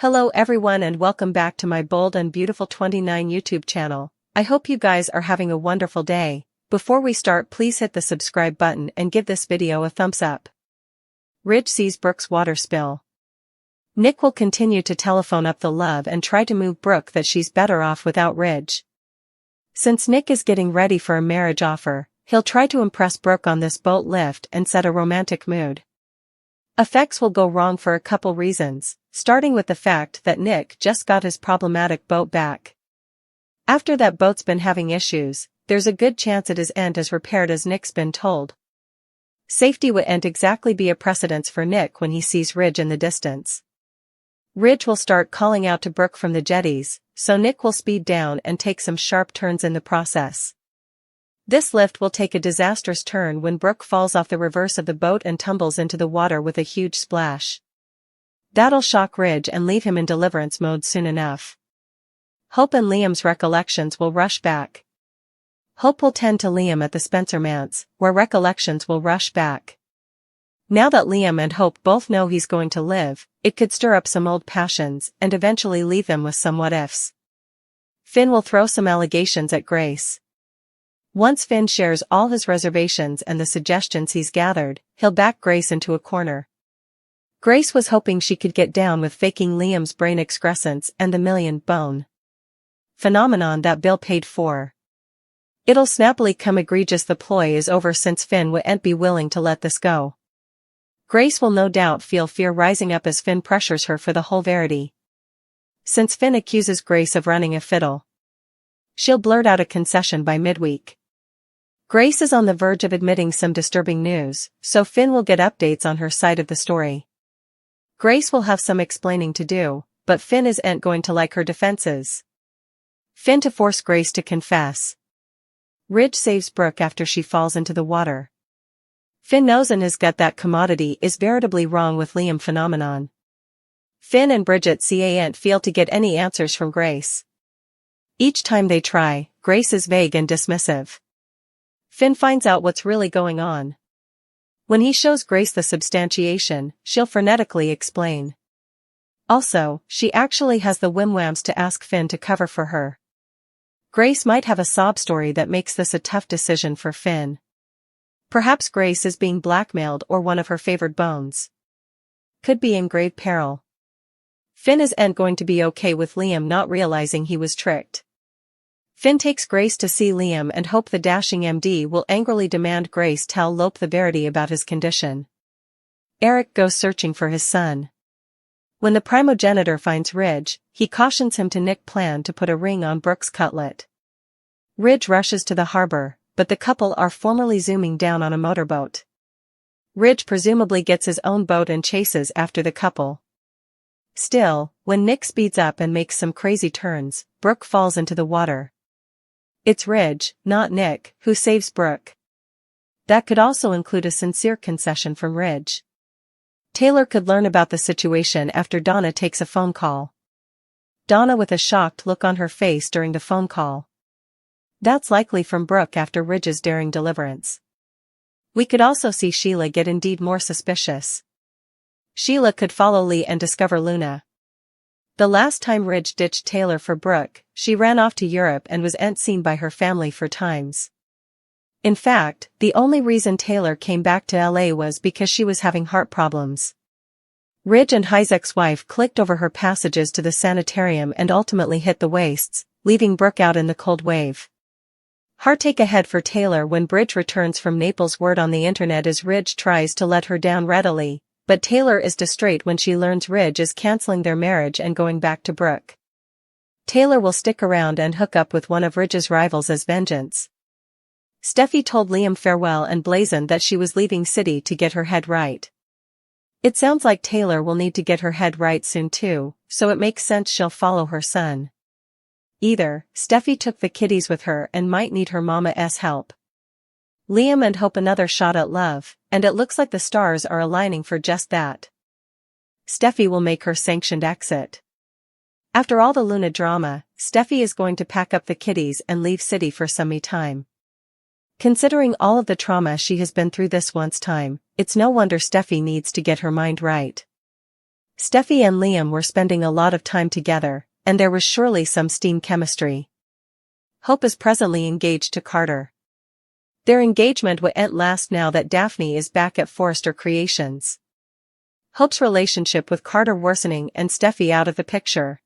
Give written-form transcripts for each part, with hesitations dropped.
Hello everyone and welcome back to my Bold and Beautiful 29 YouTube channel. I hope you guys are having a wonderful day. Before we start, please hit the subscribe button and give this video a thumbs up. Ridge sees Brooke's water spill. Nick will continue to telephone up the love and try to move Brooke that she's better off without Ridge. Since Nick is getting ready for a marriage offer, he'll try to impress Brooke on this boat lift and set a romantic mood. Effects will go wrong for a couple reasons, starting with the fact that Nick just got his problematic boat back. After that boat's been having issues, there's a good chance it isn't as repaired as Nick's been told. Safety wouldn't exactly be a precedence for Nick when he sees Ridge in the distance. Ridge will start calling out to Brooke from the jetties, so Nick will speed down and take some sharp turns in the process. This lift will take a disastrous turn when Brooke falls off the reverse of the boat and tumbles into the water with a huge splash. That'll shock Ridge and leave him in deliverance mode soon enough. Hope and Liam's recollections will rush back. Hope will tend to Liam at the Spencer manse, where recollections will rush back. Now that Liam and Hope both know he's going to live, it could stir up some old passions and eventually leave them with some what-ifs. Finn will throw some allegations at Grace. Once Finn shares all his reservations and the suggestions he's gathered, he'll back Grace into a corner. Grace was hoping she could get down with faking Liam's brain excrescence and the million-bone phenomenon that Bill paid for. It'll snappily come egregious the ploy is over since Finn wouldn't be willing to let this go. Grace will no doubt feel fear rising up as Finn pressures her for the whole verity. Since Finn accuses Grace of running a fiddle, she'll blurt out a concession by midweek. Grace is on the verge of admitting some disturbing news, so Finn will get updates on her side of the story. Grace will have some explaining to do, but Finn isn't going to like her defenses. Finn to force Grace to confess. Ridge saves Brooke after she falls into the water. Finn knows in his gut that commodity is veritably wrong with Liam phenomenon. Finn and Bridget can't fail to get any answers from Grace. Each time they try, Grace is vague and dismissive. Finn finds out what's really going on. When he shows Grace the substantiation, she'll frenetically explain. Also, she actually has the whim-whams to ask Finn to cover for her. Grace might have a sob story that makes this a tough decision for Finn. Perhaps Grace is being blackmailed or one of her favored bones could be in grave peril. Finn isn't going to be okay with Liam not realizing he was tricked. Finn takes Grace to see Liam and hope the dashing MD will angrily demand Grace tell Lope the verity about his condition. Eric goes searching for his son. When the primogenitor finds Ridge, he cautions him to Nick's plan to put a ring on Brooke's cutlet. Ridge rushes to the harbor, but the couple are formally zooming down on a motorboat. Ridge presumably gets his own boat and chases after the couple. Still, when Nick speeds up and makes some crazy turns, Brooke falls into the water. It's Ridge, not Nick, who saves Brooke. That could also include a sincere concession from Ridge. Taylor could learn about the situation after Donna takes a phone call. Donna with a shocked look on her face during the phone call. That's likely from Brooke after Ridge's daring deliverance. We could also see Sheila get indeed more suspicious. Sheila could follow Lee and discover Luna. The last time Ridge ditched Taylor for Brooke, she ran off to Europe and wasn't seen by her family for times. In fact, the only reason Taylor came back to LA was because she was having heart problems. Ridge and Isaac's wife clicked over her passages to the sanitarium and ultimately hit the wastes, leaving Brooke out in the cold wave. Heartache ahead for Taylor when Bridge returns from Naples. Word on the internet is Ridge tries to let her down readily, but Taylor is distraught when she learns Ridge is canceling their marriage and going back to Brooke. Taylor will stick around and hook up with one of Ridge's rivals as vengeance. Steffi told Liam farewell and blazoned that she was leaving city to get her head right. It sounds like Taylor will need to get her head right soon too, so it makes sense she'll follow her son. Either, Steffi took the kiddies with her and might need her mama's help. Liam and Hope another shot at love, and it looks like the stars are aligning for just that. Steffi will make her sanctioned exit. After all the Luna drama, Steffi is going to pack up the kiddies and leave city for some me time. Considering all of the trauma she has been through this once time, it's no wonder Steffi needs to get her mind right. Steffi and Liam were spending a lot of time together, and there was surely some steam chemistry. Hope is presently engaged to Carter. Their engagement won't last now that Daphne is back at Forrester Creations. Hope's relationship with Carter worsening and Steffi out of the picture.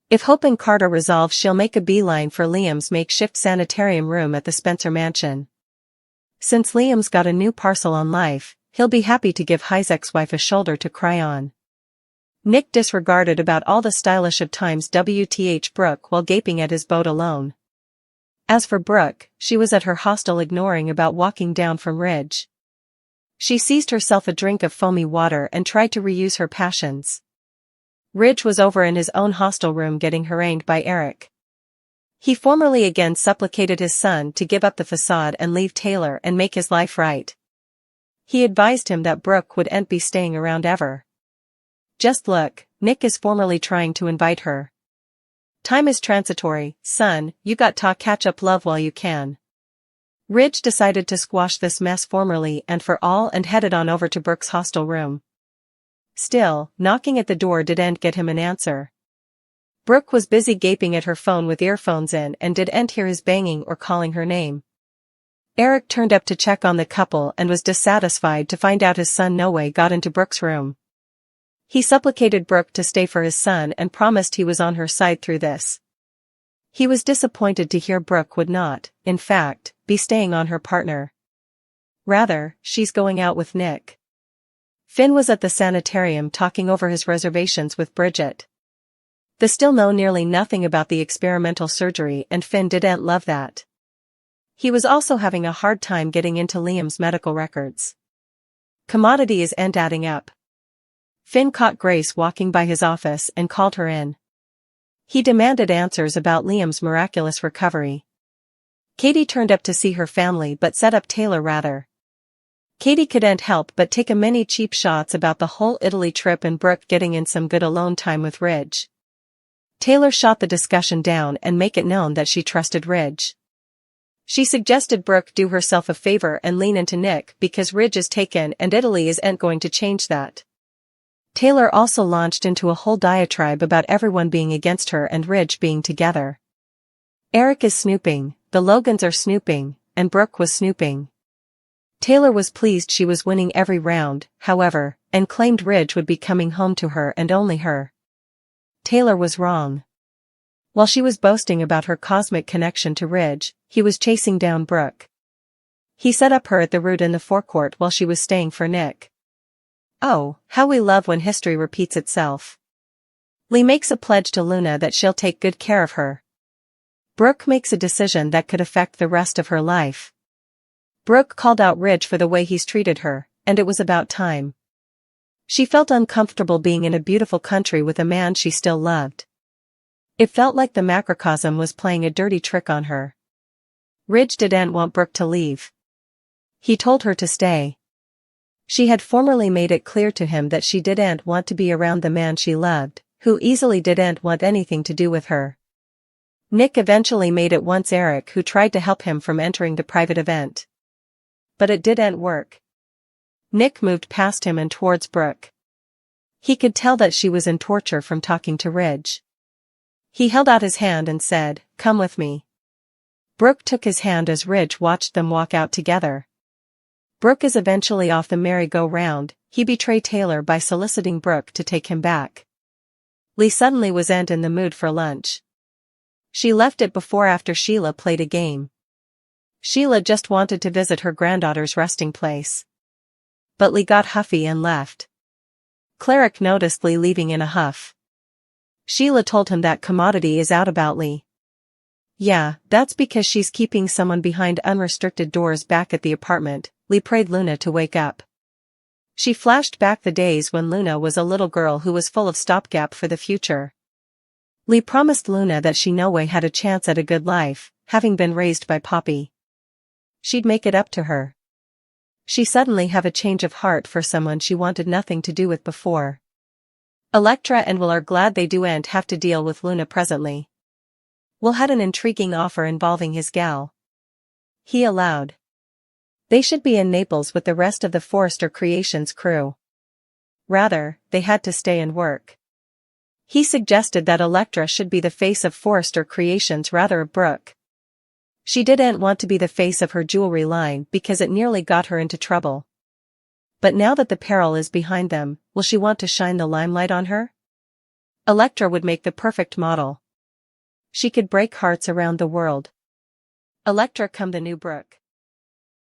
If Hope and Carter resolve, she'll make a beeline for Liam's makeshift sanitarium room at the Spencer mansion. Since Liam's got a new parcel on life, he'll be happy to give Isaac's wife a shoulder to cry on. Nick disregarded about all the stylish of times WTH Brooke while gaping at his boat alone. As for Brooke, she was at her hostel ignoring about walking down from Ridge. She seized herself a drink of foamy water and tried to reuse her passions. Ridge was over in his own hostel room getting harangued by Eric. He formally again supplicated his son to give up the facade and leave Taylor and make his life right. He advised him that Brooke wouldn't be staying around ever. Just look, Nick is formally trying to invite her. Time is transitory, son, you got to catch up love while you can. Ridge decided to squash this mess formally and for all and headed on over to Brooke's hostel room. Still, knocking at the door didn't get him an answer. Brooke was busy gaping at her phone with earphones in and didn't hear his banging or calling her name. Eric turned up to check on the couple and was dissatisfied to find out his son no way got into Brooke's room. He supplicated Brooke to stay for his son and promised he was on her side through this. He was disappointed to hear Brooke would not, in fact, be staying on her partner. Rather, she's going out with Nick. Finn was at the sanitarium talking over his reservations with Bridget. They still know nearly nothing about the experimental surgery and Finn didn't love that. He was also having a hard time getting into Liam's medical records. Commodities ain't adding up. Finn caught Grace walking by his office and called her in. He demanded answers about Liam's miraculous recovery. Katie turned up to see her family but set up Taylor rather. Katie couldn't help but take a many cheap shots about the whole Italy trip and Brooke getting in some good alone time with Ridge. Taylor shot the discussion down and make it known that she trusted Ridge. She suggested Brooke do herself a favor and lean into Nick because Ridge is taken and Italy isn't going to change that. Taylor also launched into a whole diatribe about everyone being against her and Ridge being together. Eric is snooping, the Logans are snooping, and Brooke was snooping. Taylor was pleased she was winning every round, however, and claimed Ridge would be coming home to her and only her. Taylor was wrong. While she was boasting about her cosmic connection to Ridge, he was chasing down Brooke. He set up her at the root in the forecourt while she was staying for Nick. Oh, how we love when history repeats itself. Lee makes a pledge to Luna that she'll take good care of her. Brooke makes a decision that could affect the rest of her life. Brooke called out Ridge for the way he's treated her, and it was about time. She felt uncomfortable being in a beautiful country with a man she still loved. It felt like the macrocosm was playing a dirty trick on her. Ridge didn't want Brooke to leave. He told her to stay. She had formerly made it clear to him that she didn't want to be around the man she loved, who easily didn't want anything to do with her. Nick eventually made it once Eric who tried to help him from entering the private event. But it didn't work. Nick moved past him and towards Brooke. He could tell that she was in torture from talking to Ridge. He held out his hand and said, "Come with me." Brooke took his hand as Ridge watched them walk out together. Brooke is eventually off the merry-go-round. He betrayed Taylor by soliciting Brooke to take him back. Lee suddenly wasn't in the mood for lunch. She left it before after Sheila played a game. Sheila just wanted to visit her granddaughter's resting place. But Lee got huffy and left. Cleric noticed Lee leaving in a huff. Sheila told him that Commodity is out about Lee. Yeah, that's because she's keeping someone behind unrestricted doors back at the apartment. Lee prayed Luna to wake up. She flashed back the days when Luna was a little girl who was full of stopgap for the future. Lee promised Luna that she no way had a chance at a good life, having been raised by Poppy. She'd make it up to her. She suddenly have a change of heart for someone she wanted nothing to do with before. Electra and Will are glad they do'n't have to deal with Luna presently. Will had an intriguing offer involving his gal. He allowed. They should be in Naples with the rest of the Forrester Creations crew. Rather, they had to stay and work. He suggested that Elektra should be the face of Forrester Creations rather of Brooke. She didn't want to be the face of her jewelry line because it nearly got her into trouble. But now that the peril is behind them, will she want to shine the limelight on her? Elektra would make the perfect model. She could break hearts around the world. Elektra come the new Brooke.